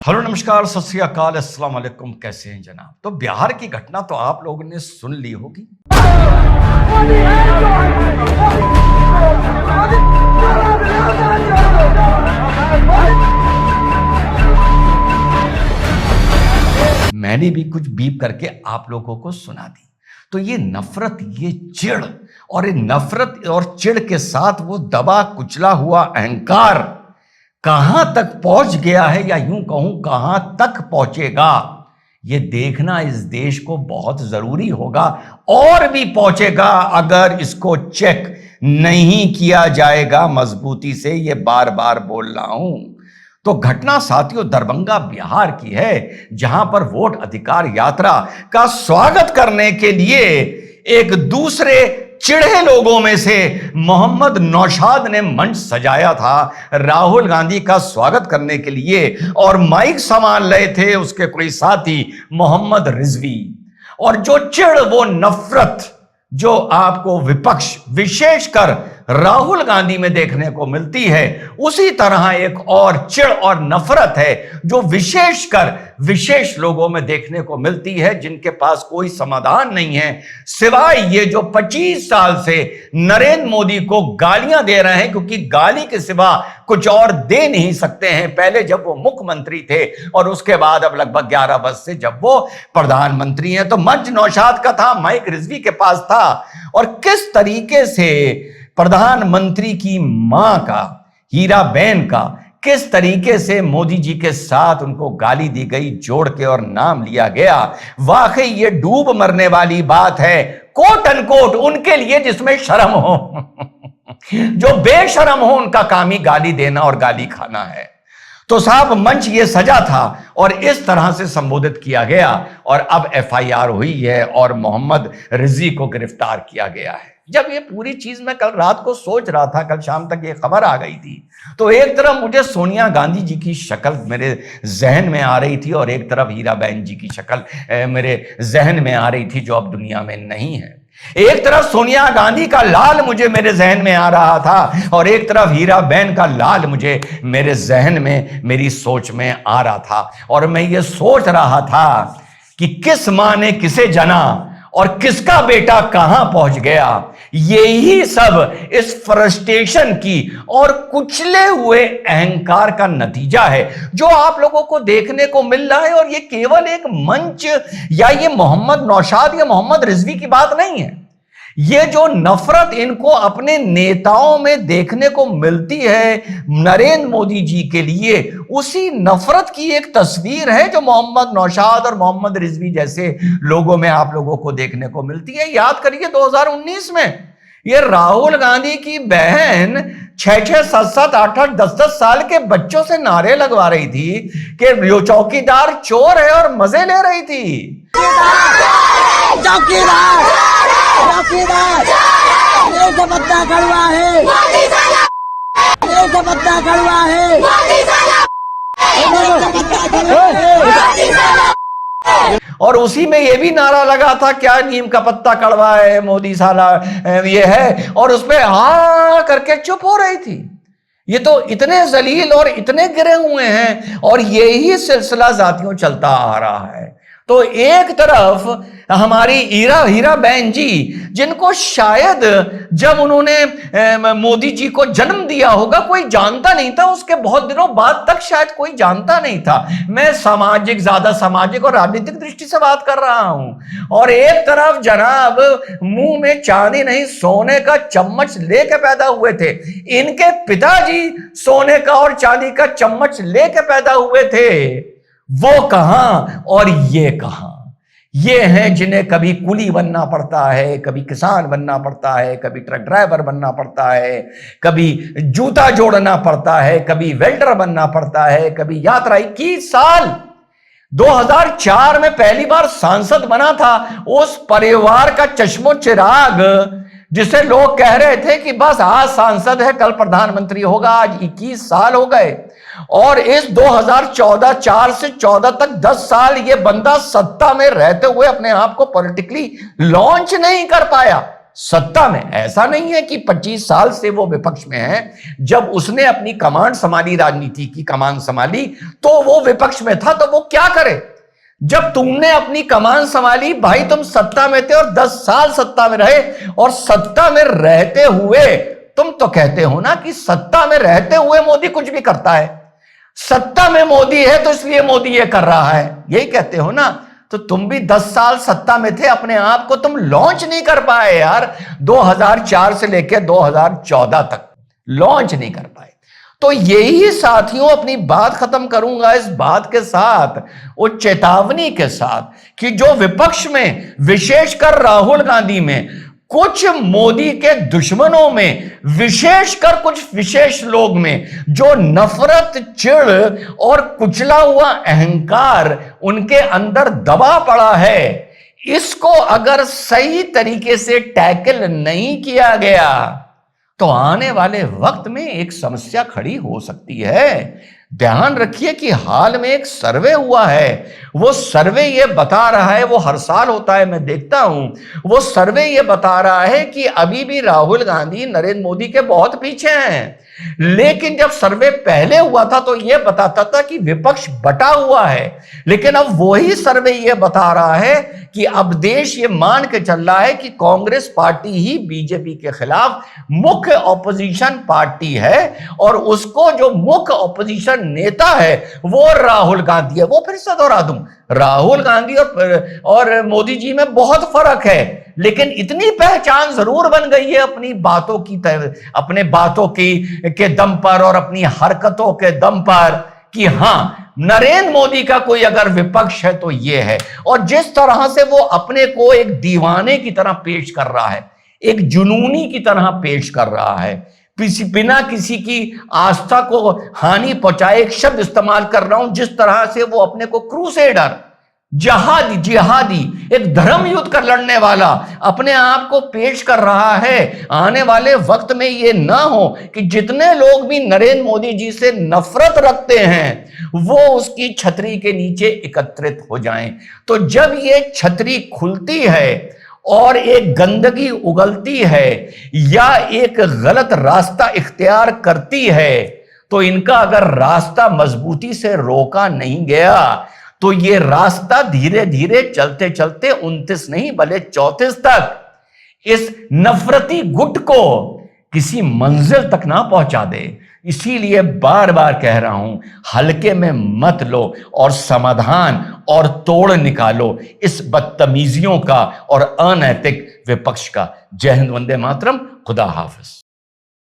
Hello नमस्कार सत श्री अकाल अस्सलाम वालेकुम। कैसे हैं जनाब? तो बिहार की घटना तो आप लोगों ने सुन ली होगी। मैंने भी कुछ बीप करके आप लोगों को सुना दी। तो ये नफरत, ये चिढ़, और ये नफरत और चिढ़ के साथ वो दबा कुचला हुआ अहंकार कहां तक पहुंच गया है, या यूं कहूं कहां तक पहुंचेगा, ये देखना इस देश को बहुत जरूरी होगा। और भी पहुंचेगा अगर इसको चेक नहीं किया जाएगा मजबूती से। ये बार बार बोल रहा हूं। तो घटना साथियों दरभंगा बिहार की है, जहां पर वोट अधिकार यात्रा का स्वागत करने के लिए एक दूसरे चिढ़े लोगों में से मोहम्मद नौशाद ने मंच सजाया था राहुल गांधी का स्वागत करने के लिए, और माइक संभाल रहे थे उसके कोई साथी मोहम्मद रिजवी। और जो चिढ़, वो नफरत जो आपको विपक्ष विशेषकर राहुल गांधी में देखने को मिलती है, उसी तरह एक और चिढ़ और नफरत है जो विशेषकर विशेष लोगों में देखने को मिलती है, जिनके पास कोई समाधान नहीं है सिवाय ये जो 25 साल से नरेंद्र मोदी को गालियां दे रहे हैं, क्योंकि गाली के सिवा कुछ और दे नहीं सकते हैं। पहले जब वो मुख्यमंत्री थे और उसके बाद अब लगभग 11 वर्ष से जब वो प्रधानमंत्री हैं। तो मंच नौशाद का था, माइक रिजवी के पास था, और किस तरीके से प्रधानमंत्री की मां का, हीराबेन का, किस तरीके से मोदी जी के साथ उनको गाली दी गई जोड़ के और नाम लिया गया। वाकई ये डूब मरने वाली बात है, कोट अनकोट उनके लिए जिसमें शर्म हो। जो बेशरम हो उनका काम ही गाली देना और गाली खाना है। तो साहब मंच ये सजा था और इस तरह से संबोधित किया गया, और अब एफआईआर हुई है और मोहम्मद रिजवी को गिरफ्तार किया गया है। जब ये पूरी चीज मैं कल रात को सोच रहा था, कल शाम तक ये खबर आ गई थी, तो एक तरफ मुझे सोनिया गांधी जी की शक्ल मेरे जहन में आ रही थी, और एक तरफ हीराबेन जी की शक्ल मेरे जहन में आ रही थी, जो अब दुनिया में नहीं है। एक तरफ सोनिया गांधी का लाल मुझे मेरे जहन में आ रहा था, और एक तरफ हीराबेन का लाल मुझे मेरे जहन में, मेरी सोच में आ रहा था। और मैं ये सोच रहा था कि किस मां ने किसे जना और किसका बेटा कहां पहुंच गया। यही सब इस फ्रस्ट्रेशन की और कुचले हुए अहंकार का नतीजा है जो आप लोगों को देखने को मिल रहा है। और ये केवल एक मंच या ये मोहम्मद नौशाद या मोहम्मद रिजवी की बात नहीं है। ये जो नफरत इनको अपने नेताओं में देखने को मिलती है नरेंद्र मोदी जी के लिए, उसी नफरत की एक तस्वीर है जो मोहम्मद नौशाद और मोहम्मद रिजवी जैसे लोगों में आप लोगों को देखने को मिलती है। याद करिए 2019 में ये राहुल गांधी की बहन 6-6, 7-7, 8-8, 10-10 साल के बच्चों से नारे लगवा रही थी कि जो चौकीदार चोर है, और मजे ले रही थी। पत्ता कड़वा है, पत्ता कड़वा है, और उसी में ये भी नारा लगा था, क्या नीम का पत्ता कड़वा है, मोदी साला ये है, और उसपे हाँ करके चुप हो रही थी। ये तो इतने जलील और इतने गिरे हुए हैं, और यही सिलसिला जातियों चलता आ रहा है। तो एक तरफ हमारी हीराबेन जी, जिनको शायद जब उन्होंने मोदी जी को जन्म दिया होगा कोई जानता नहीं था, उसके बहुत दिनों बाद तक शायद कोई जानता नहीं था। मैं ज्यादा सामाजिक और राजनीतिक दृष्टि से बात कर रहा हूं। और एक तरफ जनाब मुंह में चांदी नहीं सोने का चम्मच लेके पैदा हुए थे। इनके पिताजी सोने का और चांदी का चम्मच लेके पैदा हुए थे। वो कहां और ये कहां? ये हैं जिन्हें कभी कुली बनना पड़ता है, कभी किसान बनना पड़ता है, कभी ट्रक ड्राइवर बनना पड़ता है, कभी जूता जोड़ना पड़ता है, कभी वेल्डर बनना पड़ता है, कभी यात्रा। 21 साल 2004 में पहली बार सांसद बना था। उस परिवार का चश्मो चिराग जिसे लोग कह रहे थे कि बस आज सांसद है कल प्रधानमंत्री होगा, आज 21 साल हो गए। और इस 2014 4 से 14 तक 10 साल ये बंदा सत्ता में रहते हुए अपने आप को पॉलिटिकली लॉन्च नहीं कर पाया। सत्ता में। ऐसा नहीं है कि 25 साल से वो विपक्ष में है। जब उसने अपनी कमांड संभाली, राजनीति की कमान संभाली, तो वो विपक्ष में था, तो वो क्या करे? जब तुमने अपनी कमान संभाली भाई, तुम सत्ता में थे और 10 साल सत्ता में रहे, और सत्ता में रहते हुए तुम तो कहते हो ना कि सत्ता में रहते हुए मोदी कुछ भी करता है, सत्ता में मोदी है तो इसलिए मोदी ये कर रहा है, यही कहते हो ना। तो तुम भी 10 साल सत्ता में थे, अपने आप को तुम लॉन्च नहीं कर पाए यार। 2004 से लेकर 2014 तक लॉन्च नहीं कर पाए। तो यही साथियों, अपनी बात खत्म करूंगा इस बात के साथ, वो चेतावनी के साथ कि जो विपक्ष में, विशेषकर राहुल गांधी में, कुछ मोदी के दुश्मनों में, विशेषकर कुछ विशेष लोग में, जो नफरत, चिढ़ और कुचला हुआ अहंकार उनके अंदर दबा पड़ा है, इसको अगर सही तरीके से टैकल नहीं किया गया तो आने वाले वक्त में एक समस्या खड़ी हो सकती है। ध्यान रखिए कि हाल में एक सर्वे हुआ है, वो सर्वे ये बता रहा है, वो हर साल होता है, मैं देखता हूं, वो सर्वे ये बता रहा है कि अभी भी राहुल गांधी नरेंद्र मोदी के बहुत पीछे हैं। लेकिन जब सर्वे पहले हुआ था तो यह बताता था कि विपक्ष बटा हुआ है, लेकिन अब वही सर्वे यह बता रहा है कि अब देश ये मान के चल रहा है कि कांग्रेस पार्टी ही बीजेपी के खिलाफ मुख्य ऑपोजिशन पार्टी है, और उसको जो मुख्य ऑपोजिशन नेता है वो राहुल गांधी है। वो फिर से दोहरा दूं, राहुल गांधी और मोदी जी में बहुत फर्क है, लेकिन इतनी पहचान जरूर बन गई है अपनी बातों की, अपने बातों की के दम पर और अपनी हरकतों के दम पर, कि हां, नरेंद्र मोदी का कोई अगर विपक्ष है तो ये है। और जिस तरह से वो अपने को एक दीवाने की तरह पेश कर रहा है, एक जुनूनी की तरह पेश कर रहा है, बिना किसी की आस्था को हानि पहुंचाए, एक शब्द इस्तेमाल कर रहा हूं, जिस तरह से वो अपने को क्रूसेडर, जिहादी, एक धर्म युद्ध कर लड़ने वाला अपने आप को पेश कर रहा है, आने वाले वक्त में ये ना हो कि जितने लोग भी नरेंद्र मोदी जी से नफरत रखते हैं वो उसकी छतरी के नीचे एकत्रित हो जाएं। तो जब ये छतरी खुलती है और एक गंदगी उगलती है या एक गलत रास्ता इख्तियार करती है, तो इनका अगर रास्ता मजबूती से रोका नहीं गया तो ये रास्ता धीरे धीरे चलते चलते 29 नहीं बल्कि 34 तक इस नफरती गुट को किसी मंजिल तक ना पहुंचा दे। इसीलिए बार बार कह रहा हूं, हल्के में मत लो और समाधान और तोड़ निकालो इस बदतमीजियों का और अनैतिक विपक्ष का। जय हिंद, वंदे मातरम, खुदा हाफिज।